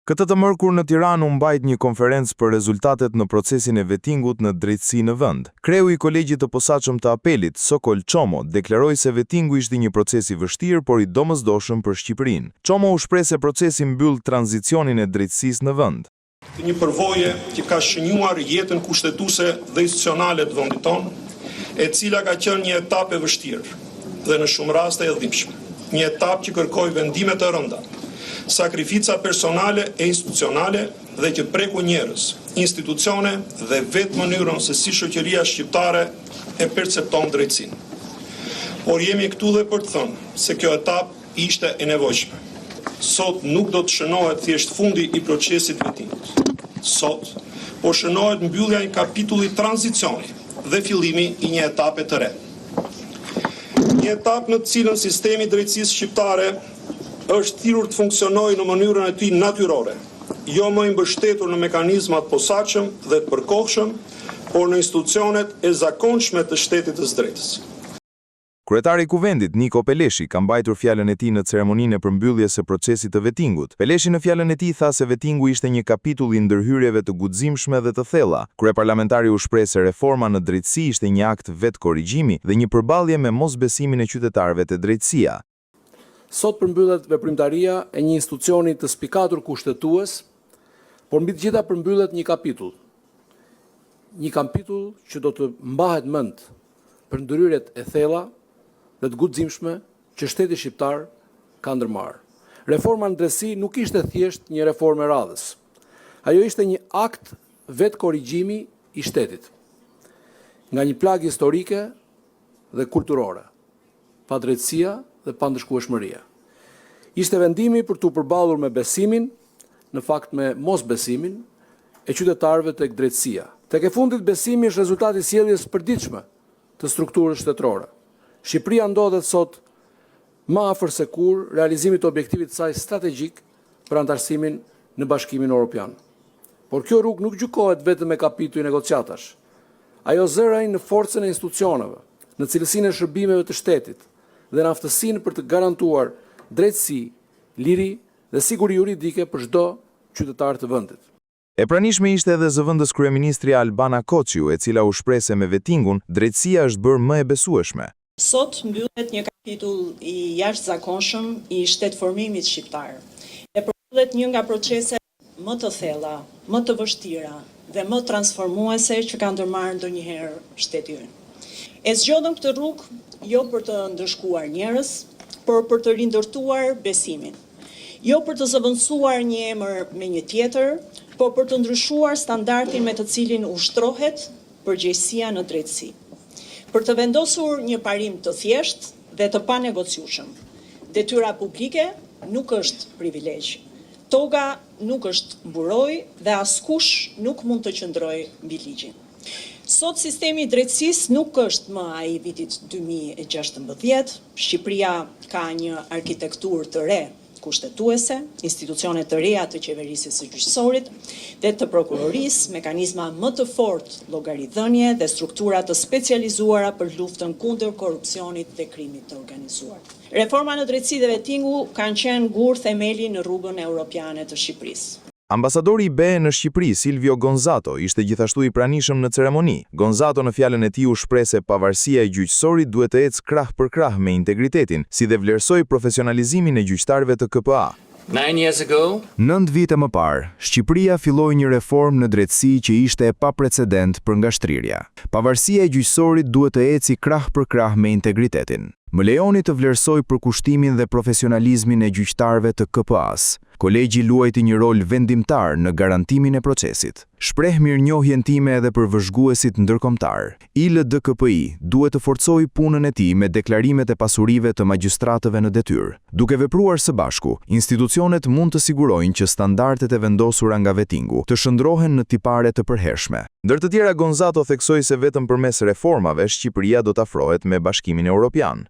Këtë të mërkur në Tiranë u mbajt një konferencë për rezultatet në procesin e vetingut në drejtësi në vend. Kreu i Kolegjit të Posaçëm të Apelit, Sokol Çomo, deklaroi se vetingu ishte një proces i vështirë por i domosdoshëm për Shqipërinë. Çomo u shpreh se procesi mbyll tranzicionin e drejtësisë në vend. Një përvojë që ka shënjuar jetën kushtetuese dhe institucionale të vendit tonë, e cila ka qenë një etapë e vështirë dhe në shumë raste e dhimbshme. Një etapë që kërkoi vendime të rënda, sakrifica personale e institucionale dhe që preku njerëz, institucione dhe vetë mënyrën se si shoqëria shqiptare e percepton drejtësinë. Por jemi këtu dhe për të thënë se kjo etapë ishte e nevojshme. Sot nuk do të shënohet thjesht fundi i procesit vetingut. Sot po shënohet mbyllja e kapitullit tranzicioni dhe fillimi i një etape të re. Një etapë në të cilën sistemi i drejtësisë shqiptare është thirrur të funksionojë në mënyrën e tij natyrore, jo më i mbështetur në mekanizmat posaçëm dhe të përkohshëm, por në institucionet e zakonshme të shtetit të drejtës. Kryetari i Kuvendit, Niko Peleshi, ka mbajtur fjalën e tij në ceremoninë e përmbylljes së procesit të vetingut. Peleshi në fjalën e tij tha se vetingu ishte një kapitull i ndërhyrjeve të guximshme dhe të thella. Kryeparlamentari u shpreh se reforma në drejtësi ishte një akt vetë korrigjimi dhe një përballje me mosbesimin e qytetarëve te drejtësia. Sot përmbyllet veprimtaria e një institucioni të spikatur kushtetues, por mbi të gjitha përmbyllet një kapitull. Një kapitull që do të mbahet mend për ndërhyrjet e thella dhe të guximshme që shteti shqiptar ka ndërmarrë. Reforma në drejtësi nuk ishte thjesht një reformë e radhës. Ajo ishte një akt vetë korrigjimi i shtetit nga një plagë historike dhe kulturore, padrejtësia dhe pandëshkueshmëria. Ishte vendimi për t'u përballur me besimin, në fakt me mosbesimin, e qytetarëve tek drejtësia. Tek e fundit besimi është rezultati i sjelljes së përditshme të strukturës shtetërore. Shqipëria ndodhet sot më afër se kur realizimit të objektivit të saj strategjik për antarësimin në Bashkimin Evropian. Por kjo rrugë nuk gjykohet vetëm me kapitull i negociatash. Ajo zërej në forcën e institucioneve, në cilësinë e shërbimeve të shtetit dhe në aftësinë për të garantuar drejtësi, liri dhe siguri juridike për çdo qytetar të vendit. E pranishme ishte edhe zëvendës kryeministri Albana Kociu, e cila u shpreh se me vetingun drejtësia është bërë më e besueshme. Sot mbyllet një kapitull i jashtëzakonshëm i shtetformimit shqiptar. E përmbyllet një nga proceset më të thella, më të vështira dhe më transformuese që ka ndërmarrë ndonjëherë shteti ynë. E zgjodhëm këtë rrugë jo për të ndëshkuar njerëz, por për të rindërtuar besimin. Jo për të zëvendësuar një emër me një tjetër, por për të ndryshuar standardin me të cilin ushtrohet përgjegjësia në drejtësi. Për të vendosur një parim të thjeshtë dhe të panegociueshëm. Detyra publike nuk është privilegj. Toga nuk është buroj dhe askush nuk mund të qëndrojë mbi ligjin. Sot sistemi i drejtësisë nuk është më ai i vitit 2016. Shqipëria ka një arkitekturë të re kushtetuese, institucione të reja të qeverisjes së gjyqësorit dhe të prokurorisë, mekanizma më të fortë llogaridhënie dhe struktura të specializuara për luftën kundër korrupsionit dhe krimit të organizuar. Reforma në drejtësi dhe vetingu kanë qenë gur themeli në rrugën europiane të Shqipërisë. Ambasadori i BE në Shqipëri, Silvio Gonzato, ishte gjithashtu i pranishëm në ceremoni. Gonzato në fjalën e tij u shpreh se pavarësia e gjyqësorit duhet të ecë krah për krah me integritetin, si dhe vlerësoi profesionalizimin e gjyqtarëve të KPA. 9 vite më parë, Shqipëria filloi një reformë në drejtësi që ishte e paprecedent për ngashtryrja. Pavarësia e gjyqësorit duhet të eci krah për krah me integritetin. Më lejoni të vlerësoj përkushtimin dhe profesionalizmin e gjyqtarëve të KPA-s. Kolegji luajti një rol vendimtar në garantimin e procesit. Shpreh mirënjohjen time edhe për vëzhguesit ndërkombëtar. ILDKPI duhet të forcojë punën e tij me deklarimet e pasurive të magjistratëve në detyrë. Duke vepruar së bashku, institucionet mund të sigurojnë që standardet e vendosura nga vetingu të shndrohen në tipare të përhershme. Ndër të tjera, Gonzato theksoi se vetëm përmes reformave Shqipëria do të afrohet me Bashkimin Evropian.